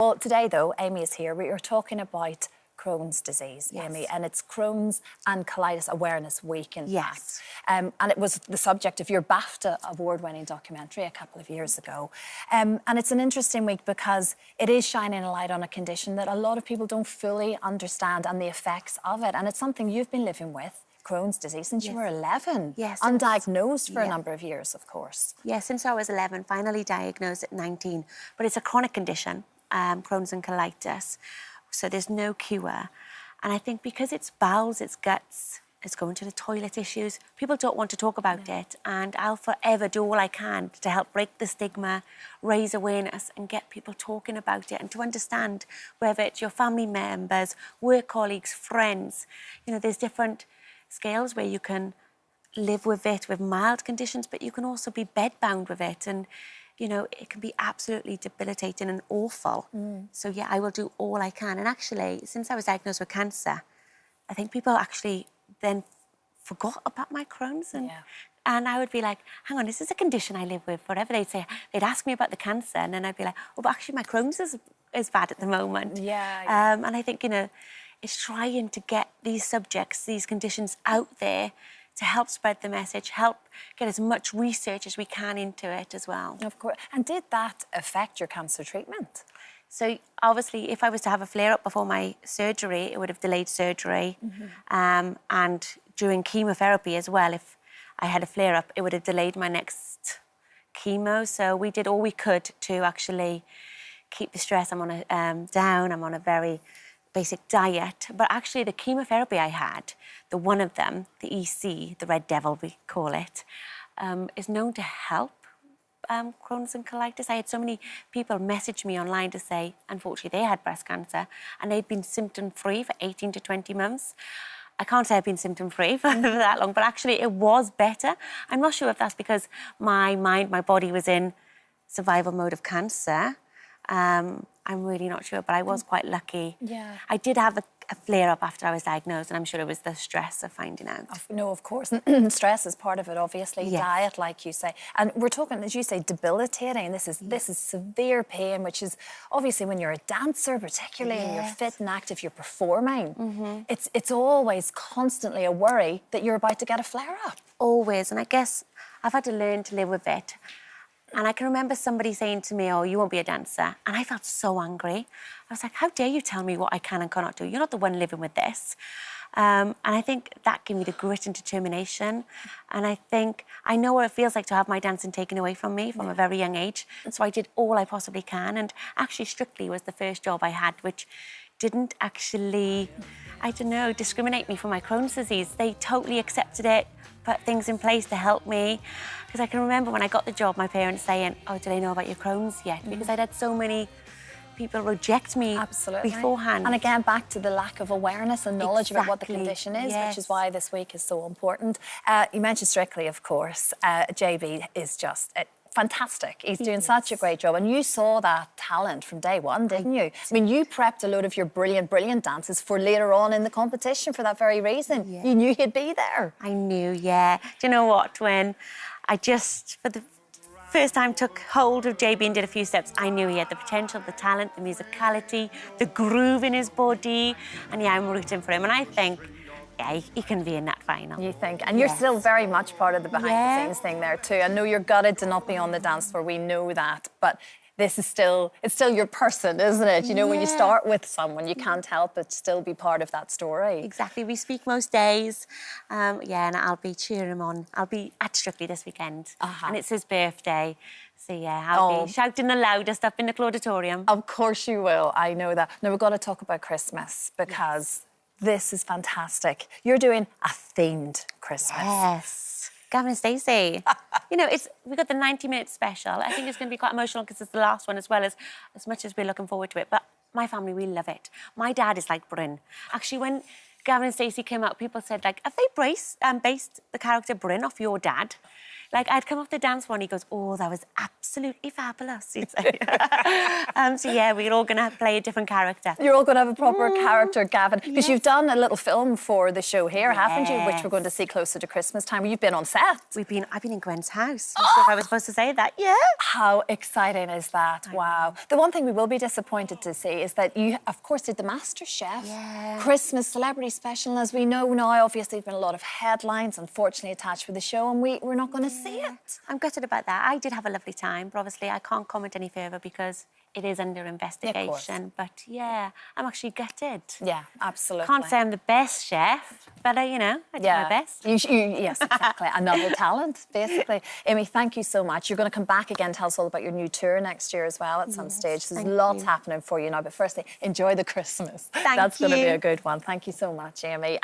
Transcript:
Well, today, though, Amy is here. We are talking about Crohn's disease, Yes. Amy, and it's Crohn's and Colitis Awareness Week, in Yes. fact. And it was the subject of your BAFTA award-winning documentary a couple of years ago. And it's an interesting week because it is shining a light on a condition that a lot of people don't fully understand and the effects of it. And it's something you've been living with, Crohn's disease, since you were 11. Yes. Undiagnosed for a number of years, of course. Yeah, since I was 11, finally diagnosed at 19. But it's a chronic condition, Crohn's and colitis. So there's no cure. And I think because it's bowels, it's guts, it's going to the toilet issues, people don't want to talk about it. And I'll forever do all I can to help break the stigma, raise awareness and get people talking about it and to understand whether it's your family members, work colleagues, friends. You know, there's different scales where you can live with it with mild conditions, but you can also be bedbound with it. And you know, it can be absolutely debilitating and awful. So, yeah, I will do all I can. And actually, since I was diagnosed with cancer, I think people actually then forgot about my Crohn's. And I would be like, hang on, this is a condition I live with forever. They'd ask me about the cancer, and then I'd be like, oh, but actually my Crohn's is bad at the moment. And I think, you know, it's trying to get these subjects, these conditions out there to help spread the message, help get as much research as we can into it as well. Of course. And did that affect your cancer treatment? So obviously, if I was to have a flare-up before my surgery, it would have delayed surgery. And during chemotherapy as well, if I had a flare-up, it would have delayed my next chemo. So we did all we could to actually keep the stress. I'm on a down. I'm on a very basic diet, but actually the chemotherapy I had, the one of them, the EC, the Red Devil we call it, is known to help Crohn's and colitis. I had so many people message me online to say, unfortunately, they had breast cancer and they'd been symptom-free for 18 to 20 months. I can't say I've been symptom-free for that long, but actually it was better. I'm not sure if that's because my body was in survival mode of cancer. I'm really not sure, but I was quite lucky. Yeah. I did have a flare-up after I was diagnosed, and I'm sure it was the stress of finding out. No, of course. Stress is part of it, obviously. Yes. Diet, like you say. And we're talking, as you say, debilitating. This is severe pain, which is obviously when you're a dancer, particularly, and you're fit and active, you're performing. It's always constantly a worry that you're about to get a flare-up. Always, and I guess I've had to learn to live with it. And I can remember somebody saying to me, oh, you won't be a dancer. And I felt so angry. I was like, how dare you tell me what I can and cannot do? You're not the one living with this. And I think that gave me the grit and determination. And I think I know what it feels like to have my dancing taken away from me from a very young age. And so I did all I possibly can. And actually, Strictly was the first job I had, which didn't actually, I don't know, discriminate me for my Crohn's disease. They totally accepted it, put things in place to help me. Because I can remember when I got the job, my parents saying, oh, do they know about your Crohn's yet? Because I'd had so many people reject me beforehand. And again, back to the lack of awareness and knowledge about what the condition is, which is why this week is so important. You mentioned Strictly, of course. JB is just fantastic. He's doing such a great job. And you saw that talent from day one, didn't you? I mean, you prepped a load of your brilliant, brilliant dances for later on in the competition for that very reason. You knew he'd be there. I knew, yeah. Do you know what? When I just, for the first time, took hold of JB and did a few steps, I knew he had the potential, the talent, the musicality, the groove in his body. And yeah, I'm rooting for him. And I think, yeah, he can be in that final. You think? And you're still very much part of the behind-the-scenes thing there too. I know you're gutted to not be on the dance floor, we know that, but this is still, it's still your person, isn't it? You know, when you start with someone, you can't help but still be part of that story. Exactly, we speak most days. Yeah, and I'll be cheering him on. I'll be at Strictly this weekend, and it's his birthday. So yeah, I'll be shouting the loudest up in the auditorium. Of course you will, I know that. Now we've got to talk about Christmas, because this is fantastic. You're doing a themed Christmas. Yes. Gavin and Stacey. You know, we've got the 90-minute special. I think it's going to be quite emotional because it's the last one as well, as much as we're looking forward to it. But my family, we love it. My dad is like Bryn. Actually, when Gavin and Stacey came out, people said, like, have they based the character Bryn off your dad? Like, I'd come off the dance floor and he goes, oh, that was absolutely fabulous, he'd say. So, yeah, we're all going to play a different character. You're all going to have a proper character, Gavin, because you've done a little film for the show here, haven't you, which we're going to see closer to Christmas time. You've been on set. I've been in Gwen's house. I'm not sure if I was supposed to say that. Yeah. How exciting is that? Wow. The one thing we will be disappointed to see is that you, of course, did the MasterChef Christmas celebrity special. As we know now, obviously, there's been a lot of headlines, unfortunately, attached with the show, and we're not going to see it. I'm gutted about that. I did have a lovely time, but obviously I can't comment any further because it is under investigation. But yeah, I'm actually gutted. Yeah, absolutely. Can't say I'm the best chef, but I did my best. Yes, exactly. Another talent, basically. Amy, thank you so much. You're going to come back again, tell us all about your new tour next year as well at some stage. There's lots happening for you now, but firstly, enjoy the Christmas. Thank That's you. going to be a good one. Thank you so much, Amy.